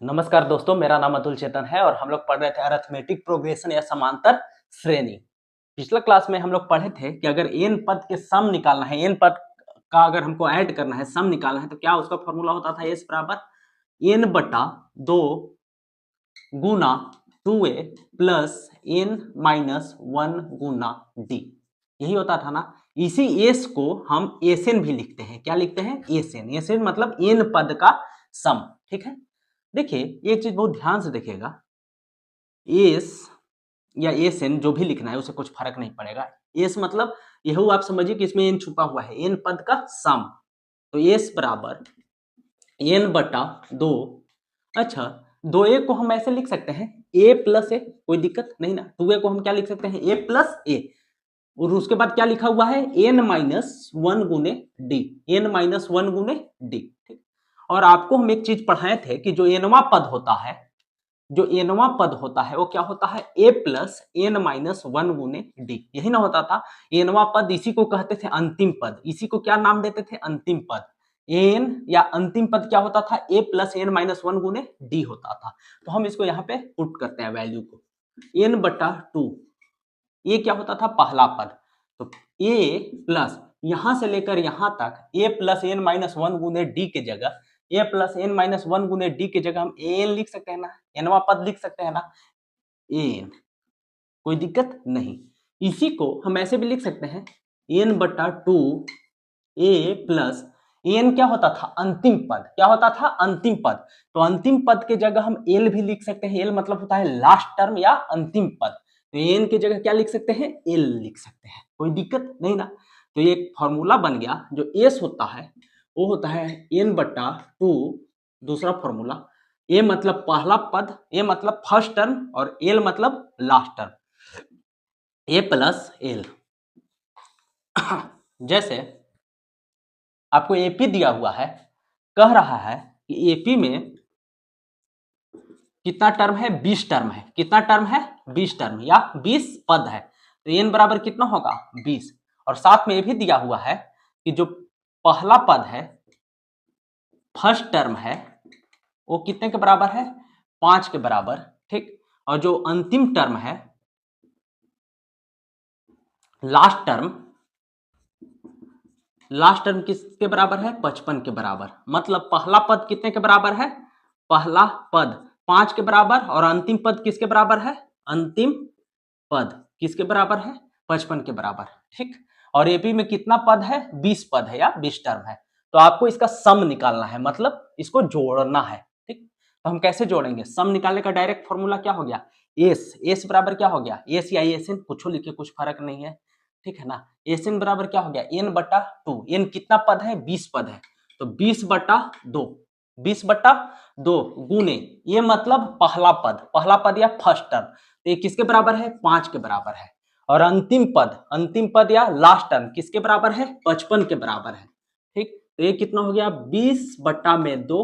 नमस्कार दोस्तों, मेरा नाम अतुल चेतन है और हम लोग पढ़ रहे थे अरिथमेटिक प्रोग्रेशन या समांतर श्रेणी। पिछला क्लास में हम लोग पढ़े थे कि अगर n पद के सम निकालना है, n पद का अगर हमको ऐड करना है, सम निकालना है, तो क्या उसका फॉर्मूला होता था s बराबर n बटा 2 गुना 2a प्लस n माइनस 1 गुना d। यही होता था ना। इसी s को हम Sn भी लिखते हैं। क्या लिखते हैं? Sn। Sn मतलब n पद का सम। ठीक है, देखिए एक चीज बहुत ध्यान से देखिएगा, एस या एस एन जो भी लिखना है उसे कुछ फर्क नहीं पड़ेगा। एस मतलब यह आप समझिए कि इसमें एन छुपा हुआ है, एन पद का सम। तो एस बराबर एन बटा 2। अच्छा, 2a को हम ऐसे लिख सकते हैं a प्लस ए, कोई दिक्कत नहीं ना। 2a को हम क्या लिख सकते हैं? a प्लस ए। और उसके बाद क्या लिखा हुआ है? n माइनस 1 गुने डी, n माइनस 1 गुने डी। ठीक, और आपको हम एक चीज पढ़ाए थे कि जो एनवा पद होता है, जो एनवा पद होता है वो क्या होता है? ए प्लस एन माइनस 1 गुने डी। यही ना होता था एनवा पद। इसी को कहते थे अंतिम पद। इसी को क्या नाम देते थे? अंतिम पद। एन या अंतिम पद क्या होता था? ए प्लस एन माइनस 1 गुने डी होता था। तो हम इसको यहाँ पे पुट करते हैं वैल्यू को, एन बटा 2। ये क्या होता था? पहला पद। तो ए प्लस यहां से लेकर यहां तक ए प्लस एन माइनस 1 गुने डी के जगह ए प्लस एन माइनस 1 गुने डी की जगह हम एन लिख सकते हैं ना, एनवा पद लिख सकते हैं ना, एन। कोई दिक्कत नहीं। इसी को हम ऐसे भी लिख सकते हैं, एन बटा 2 ए प्लस एन क्या होता था? अंतिम पद। क्या होता था? अंतिम पद। तो अंतिम पद के जगह हम एल भी लिख सकते हैं। एल मतलब होता है लास्ट टर्म या अंतिम पद। तो एन की जगह क्या लिख सकते हैं? एल लिख सकते हैं। कोई दिक्कत नहीं ना। तो ये एक फॉर्मूला बन गया। जो एस होता है वो होता है एन बटा 2। दूसरा फॉर्मूला, ए मतलब पहला पद, ए मतलब फर्स्ट टर्म, और एल मतलब लास्ट टर्म, ए प्लस एल। जैसे आपको एपी दिया हुआ है, कह रहा है कि एपी में कितना टर्म है? 20 टर्म है। कितना टर्म है? 20 टर्म या 20 पद है। तो एन बराबर कितना होगा? 20। और साथ में ये भी दिया हुआ है कि जो पहला पद है, फर्स्ट टर्म है, वो कितने के बराबर है? 5 के बराबर। ठीक, और जो अंतिम टर्म है, लास्ट टर्म, लास्ट टर्म किसके बराबर है? 55 के बराबर। मतलब पहला पद कितने के बराबर है? पहला पद 5 के बराबर, और अंतिम पद किसके बराबर है? अंतिम पद किसके बराबर है? 55 के बराबर। ठीक, और एपी में कितना पद है? 20 पद है या 20 टर्म है। तो आपको इसका सम निकालना है, मतलब इसको जोड़ना है। ठीक, तो हम कैसे जोड़ेंगे? सम निकालने का डायरेक्ट फॉर्मूला क्या हो गया? एस बराबर क्या हो गया? एस या एस एन, कुछ लिखे, कुछ फर्क नहीं है। ठीक है ना। एस एन बराबर क्या हो गया? एन बटा 2। एन कितना पद है? 20 पद है। तो 20 बटा 2, 20 बटा 2 गुने, ये मतलब पहला पद, पहला पद या फर्स्ट टर्म, तो ये किसके बराबर है? 5 के बराबर है। और अंतिम पद या लास्ट टर्म किसके बराबर है? 55 के बराबर है। ठीक, तो ये कितना हो गया? 20 बटा में 2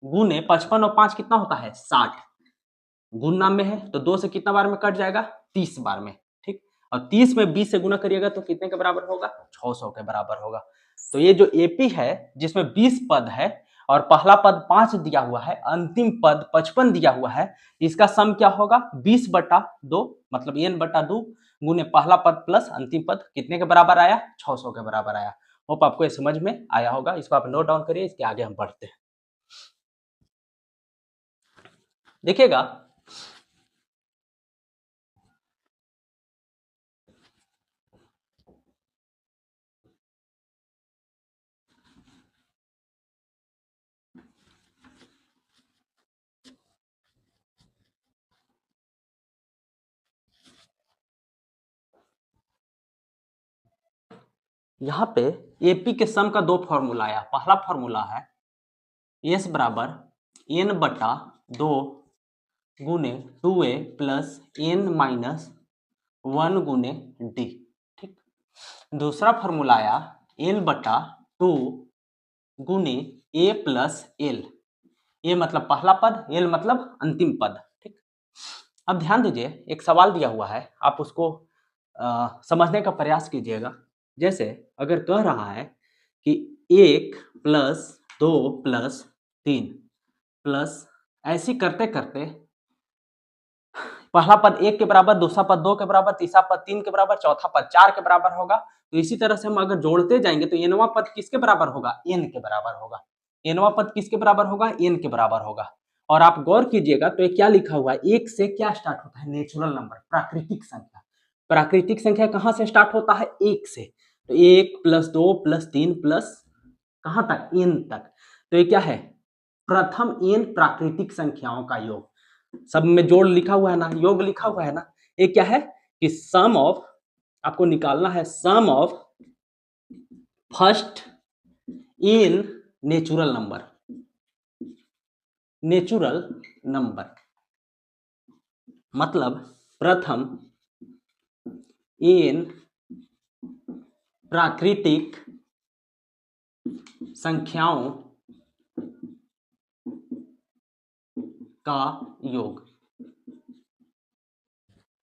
गुने 55, और 5 कितना होता है? 60। गुणा में है तो 2 से कितना बार में कट जाएगा? 30 बार में। ठीक, और 30 में 20 से गुना करिएगा तो कितने के बराबर होगा? 600 के बराबर होगा। तो ये जो एपी है जिसमें 20 पद है और पहला पद 5 दिया हुआ है, अंतिम पद 55 दिया हुआ है, इसका सम क्या होगा? 20 बटा 2, मतलब एन बटा 2 गुने पहला पद प्लस अंतिम पद, कितने के बराबर आया? 600 के बराबर आया। होप आपको ये समझ में आया होगा। इसको आप नोट डाउन करिए, इसके आगे हम बढ़ते हैं। देखिएगा, यहाँ पे एपी के सम का दो फॉर्मूला आया। पहला फॉर्मूला है एस बराबर एन बटा 2 गुने 2a प्लस एन माइनस 1 गुने डी। ठीक, दूसरा फॉर्मूला आया एन बटा 2 गुने ए प्लस एल। ए मतलब पहला पद, एल मतलब अंतिम पद। ठीक, अब ध्यान दीजिए, एक सवाल दिया हुआ है, आप उसको समझने का प्रयास कीजिएगा। जैसे अगर कह रहा है कि 1 प्लस 2 प्लस 3 प्लस ऐसी करते करते पहला पद 1 के बराबर, दूसरा पद 2 के बराबर, तीसरा पद 3 के बराबर, चौथा पद 4 के बराबर होगा। तो इसी तरह से हम अगर जोड़ते जाएंगे तो एनवां पद किसके बराबर होगा? n के बराबर होगा। एनवां पद किसके बराबर होगा? n के बराबर होगा। और आप गौर कीजिएगा तो ये क्या लिखा हुआ है, 1 से क्या स्टार्ट होता है? नेचुरल नंबर, प्राकृतिक संख्या। प्राकृतिक संख्या कहां से स्टार्ट होता है? 1 से। तो 1 + 2 + 3 प्लस कहां तक? n तक। तो ये क्या है? प्रथम n प्राकृतिक संख्याओं का योग। सब में जोड़ लिखा हुआ है ना, योग लिखा हुआ है ना। ये क्या है कि सम ऑफ, आपको निकालना है sum of first n natural number. Natural number मतलब प्रथम इन प्राकृतिक संख्याओं का योग।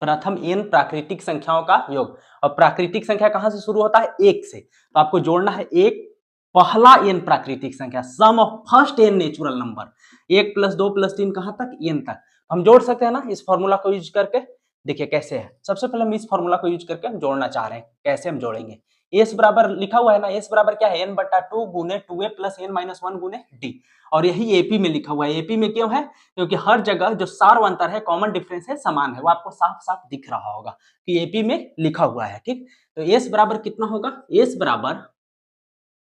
प्रथम n प्राकृतिक संख्याओं का योग। और प्राकृतिक संख्या कहां से शुरू होता है? 1 से। तो आपको जोड़ना है एक पहला n प्राकृतिक संख्या, sum of first n natural number. 1 + 2 + 3 कहां तक? n तक। हम जोड़ सकते हैं ना इस फॉर्मूला को यूज करके। देखिए कैसे है। सबसे पहले हम इस फॉर्मूला को यूज करके हम जोड़ना चाह रहे हैं। कैसे हम जोड़ेंगे? s बराबर लिखा हुआ है ना, s बराबर क्या है? n/2 गुने 2a + n-1 गुने d। और यही एपी में लिखा हुआ है। एपी में क्यों है? क्योंकि हर जगह जो सार अंतर है, कॉमन डिफरेंस है, समान है। वो आपको साफ साफ दिख रहा होगा कि एपी में लिखा हुआ है। ठीक, तो s बराबर कितना होगा? s बराबर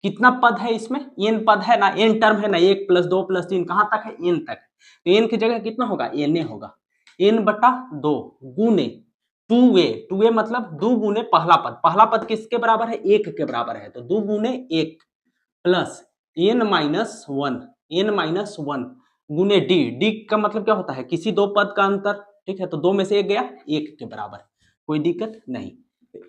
कितना पद है इसमें? n पद है ना, n टर्म है ना, 1 + 2 + 3 कहां तक है? n तक। तो n की जगह कितना होगा? na होगा। n/2 गुने 2a। 2a मतलब 2 गुने पहला पद। पहला पद किसके बराबर है? 1 के बराबर है। तो 2 गुने 1 प्लस n-1 गुने d। d का मतलब क्या होता है? किसी दो पद का अंतर। ठीक है, तो 2 में से 1 गया, 1 के बराबर, कोई दिक्कत नहीं।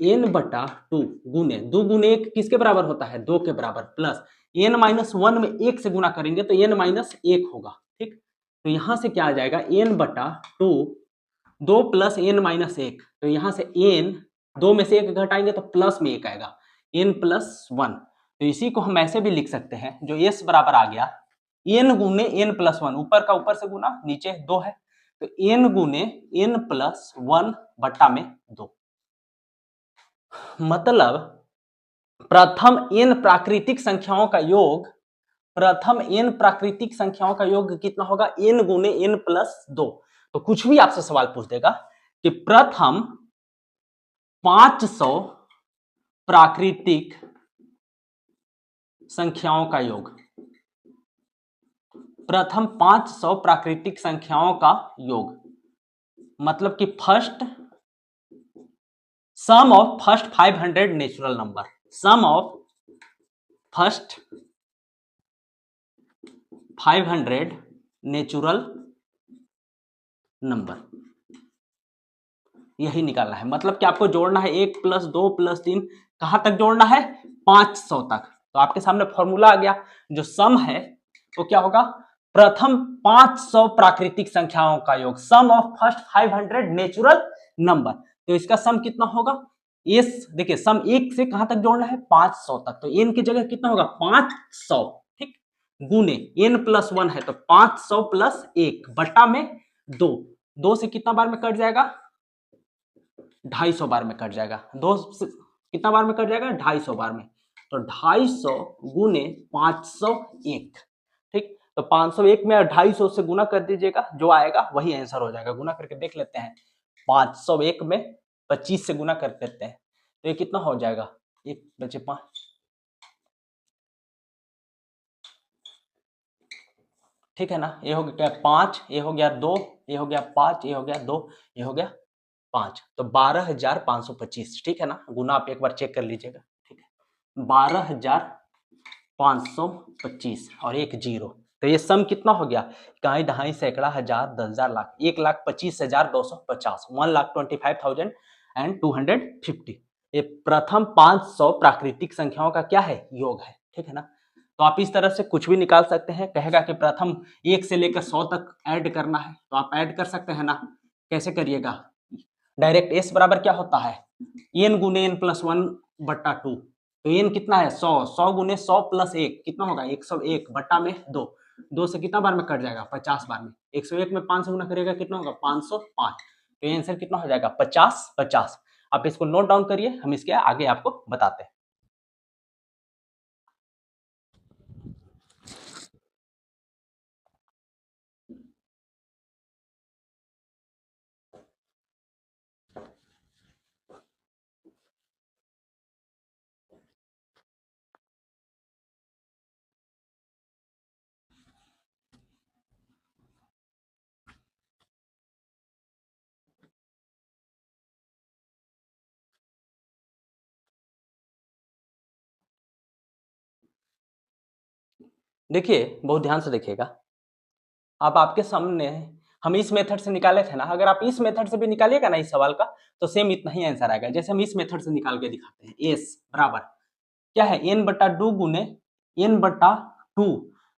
n/2 गुने 2 गुने 1 किसके बराबर होता है? 2 के बराबर, प्लस n-1 में 1 से गुना करेंगे तो n-1 होगा। ठीक, तो यहां से क्या आ जाएगा? n/2 2 + n-1। तो यहां से n 2 में से 1 घटाएंगे तो प्लस में 1 आएगा, n+1। तो इसी को हम ऐसे भी लिख सकते हैं, जो s बराबर आ गया n गुने n+1। ऊपर का ऊपर से गुना, नीचे 2 है, तो n गुने n+1 बट्टा में 2। मतलब प्रथम n प्राकृतिक संख्याओं का योग, प्रथम n प्राकृतिक संख्याओं का योग कितना होगा? n गुने n+2। तो कुछ भी आपसे सवाल पूछ देगा कि प्रथम 500 प्राकृतिक संख्याओं का योग, प्रथम 500 प्राकृतिक संख्याओं का योग मतलब कि first sum of first 500 natural number, sum of first 500 natural number, यही निकालना है। मतलब कि आपको जोड़ना है 1 + 2 + 3 कहां तक जोड़ना है? 500 तक। तो आपके सामने फॉर्मूला आ गया। जो सम है वो क्या होगा? प्रथम 500 प्राकृतिक संख्याओं का योग, सम ऑफ फर्स्ट 500 नेचुरल नंबर। तो इसका सम कितना होगा? इस देखिए सम 1 से कहां तक जोड़ना है? 500 तक। तो n की जगह कितना होगा? 500। ठीक, गुने n+1 है तो 500 + 1 बटा में 2। 2 से कितना बार में कट जाएगा? 250 बार में कट जाएगा। 2 से कितना बार में कट जाएगा? 250 बार में। तो 250 गुने 501। ठीक, तो 501 में 250 से गुना कर दीजिएगा, जो आएगा वही आंसर हो जाएगा। गुना करके देख लेते हैं। 501 में 25 से गुना कर देते हैं तो ये कितना हो जाएगा? 1 बचे 5, ठीक है ना। ये हो गया 5, ये हो गया 2, ये हो गया 5, ये हो गया 2, ये हो गया 5। तो 12,525। ठीक है ना, गुना आप एक बार चेक कर लीजिएगा। ठीक है, 12,525 और एक 0। तो ये सम कितना हो गया? इकाई, दहाई, सैकड़ा, हजार, 10,000, लाख। 1,25,250, 1,25,250। ये प्रथम 500 प्राकृतिक संख्याओं का क्या है? योग है। ठीक है ना। तो आप इस तरह से कुछ भी निकाल सकते हैं। कहेगा कि प्रथम 1 से लेकर 100 तक ऐड करना है तो आप ऐड कर सकते हैं ना। कैसे करिएगा? डायरेक्ट s बराबर क्या होता है? n गुने n+1 बट्टा 2। तो n कितना है? 100। 100 गुने 100 + 1 कितना होगा? 101 बट्टा में 2। 2 से कितना बार में कट जाएगा? 50 बार में। 101 में 5 से गुना करिएगा कितना होगा? 505। तो ये आंसर कितना हो जाएगा? 50 50। आप इसको नोट डाउन करिए, हम इसके आगे आपको बताते हैं। देखिए, बहुत ध्यान से देखिएगा। अब आपके सामने हम इस मेथड से निकाले थे ना, अगर आप इस मेथड से भी निकालिएगा ना इस सवाल का, तो सेम इतना ही आंसर आएगा। जैसे हम इस मेथड से निकाल के दिखाते हैं। एस बराबर क्या है? n/2 गुने n/2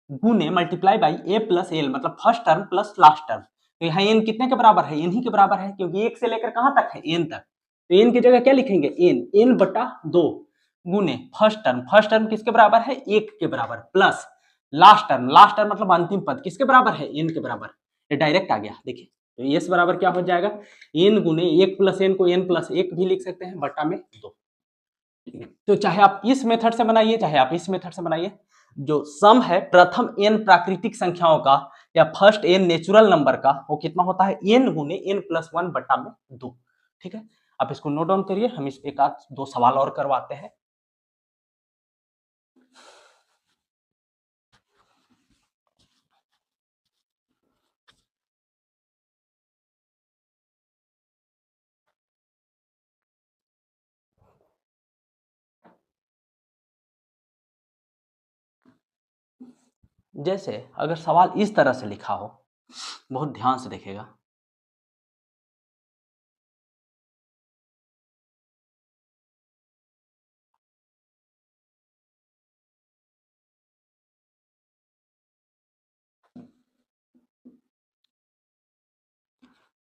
गुने multiply by a plus l, मतलब first term plus last term. तो यहाँ n कितने के बराबर है? n ही के बराबर है, क्योंकि 1 से लेकर कहां तक है? n तक। तो n की जगह क्या लिखेंगे? n/2 गुने फर्स्ट टर्म किसके बराबर है? 1 के बराबर, प्लस लास्ट टर्म मतलब अंतिम पद किसके बराबर है? n के बराबर। ये डायरेक्ट आ गया। देखिए, तो s बराबर क्या हो जाएगा? n गुने 1 प्लस n को n प्लस 1 भी लिख सकते हैं, बटा में 2। तो चाहे आप इस मेथड से बनाइए, चाहे आप इस मेथड से बनाइए, जो सम है प्रथम n प्राकृतिक संख्याओं का या फर्स्ट n नेचुरल नंबर का, वो कितना होता है? n गुने n प्लस 1 बटा में 2। ठीक है, आप इसको नोट डाउन करिए, हम इस एक आध दो सवाल और करवाते हैं। जैसे अगर सवाल इस तरह से लिखा हो, बहुत ध्यान से देखिएगा।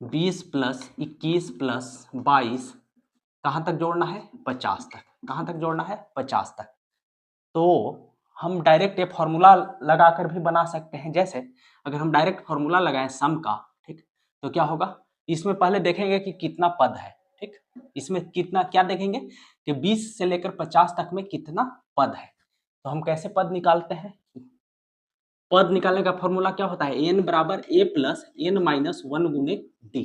बीस प्लस 21 प्लस 22 कहां तक जोड़ना है? 50 तक। कहां तक जोड़ना है? 50 तक। तो हम डायरेक्ट ये फॉर्मूला लगाकर भी बना सकते हैं। जैसे अगर हम डायरेक्ट फॉर्मूला लगाएं सम का, ठीक, तो क्या होगा? इसमें पहले देखेंगे कि कितना पद है। ठीक, इसमें कितना क्या देखेंगे कि 20 से लेकर 50 तक में कितना पद है। तो हम कैसे पद निकालते हैं? पद निकालने का फॉर्मूला क्या होता है? n बराबर a प्लस एन माइनस 1 गुने डी।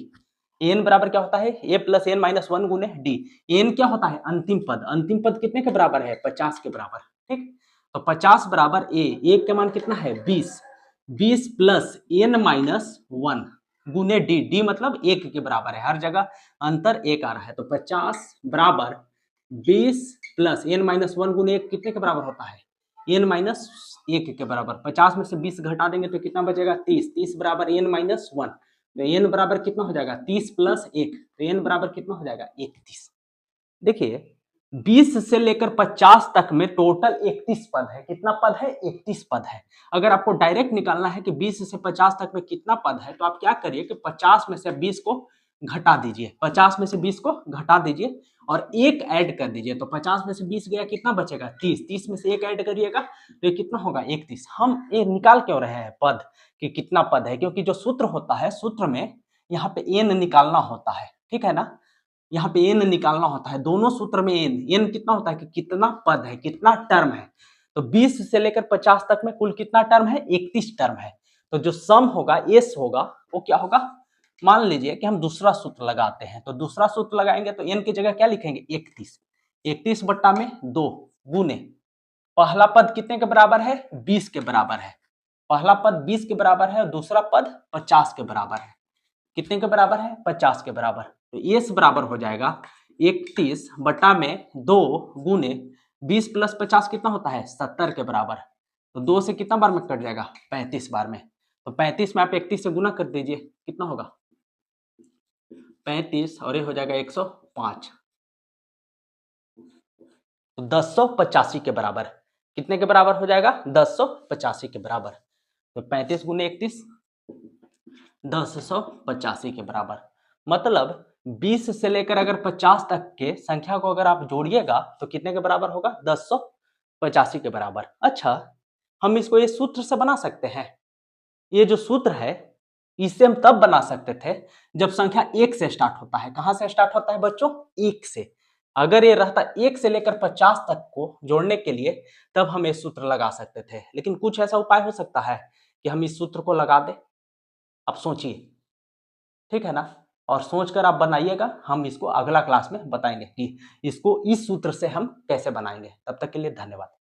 n बराबर क्या होता है? a प्लस एन माइनस 1 गुने डी। n क्या होता है? अंतिम पद। अंतिम पद कितने के बराबर है? 50 के बराबर। ठीक, तो 50 बराबर a का मान कितना है? 20। 20 प्लस एन माइनस 1 गुने डी। डी मतलब 1 के बराबर है, हर जगह अंतर 1 आ रहा है। तो 50 बराबर 20 प्लस एन माइनस 1 गुने 1 कितने के बराबर होता है? एन माइनस 1 के बराबर। 50 में से 20 घटा देंगे तो कितना बचेगा? 30। 30 बराबर एन माइनस 1। तो एन बराबर कितना हो जाएगा? 30 प्लस 1। तो एन बराबर कितना हो जाएगा? 31। देखिए, 20 से लेकर 50 तक में टोटल 31 पद है। कितना पद है? 31 पद है। अगर आपको डायरेक्ट निकालना है कि 20 से 50 तक में कितना पद है, तो आप क्या करिए कि 50 में से 20 को घटा दीजिए। 50 में से 20 को घटा दीजिए और 1 ऐड कर दीजिए। तो 50 में से 20 गया, कितना बचेगा? 30। 30 में से 1 ऐड करिएगा तो ये कितना होगा? 31। हम ये निकाल क्यों रहे हैं पद कि कितना पद है? क्योंकि जो सूत्र होता है, सूत्र में यहाँ पे n निकालना होता है। ठीक है ना, यहाँ पे n निकालना होता है। दोनों सूत्र में n कितना होता है कि कितना पद है, कितना टर्म है। तो 20 से लेकर 50 तक में कुल कितना टर्म है? 31 टर्म है। तो जो सम होगा, एस होगा, वो क्या होगा? मान लीजिए कि हम दूसरा सूत्र लगाते हैं, तो दूसरा सूत्र लगाएंगे तो n की जगह क्या लिखेंगे? 31। 31 बट्टा में 2 गुने पहला पद कितने के बराबर है? 20 के बराबर है। पहला पद 20 के बराबर है और दूसरा पद 50 के बराबर है। कितने के बराबर है? 50 के बराबर। तो एस बराबर हो जाएगा 31 बटा में 2 गुने 20 प्लस 50 कितना होता है? 70 के बराबर। तो 2 से कितना बार में कट जाएगा? 35 बार में। तो 35 में आप 31 से गुना कर दीजिए, कितना होगा? 35 और ये हो जाएगा 105। तो 1085 के बराबर। कितने के बराबर हो जाएगा? 1085 के बराबर। तो 35 गुने 31 1085 के बराबर। मतलब 20 से लेकर अगर 50 तक के संख्या को अगर आप जोड़िएगा तो कितने के बराबर होगा? 1085 के बराबर। अच्छा, हम इसको ये सूत्र से बना सकते हैं। ये जो सूत्र है इससे हम तब बना सकते थे जब संख्या 1 से स्टार्ट होता है। कहां से स्टार्ट होता है बच्चों? 1 से। अगर ये रहता 1 से लेकर 50 तक को जोड़ने के लिए तब हम ये सूत्र लगा सकते थे, लेकिन कुछ ऐसा उपाय हो सकता है कि हम इस सूत्र को लगा दें। अब सोचिए, ठीक है ना? और सोचकर आप बनाइएगा, हम इसको अगला क्लास में बताएंगे कि इसको इस सूत्र से हम कैसे बनाएंगे। तब तक के लिए धन्यवाद।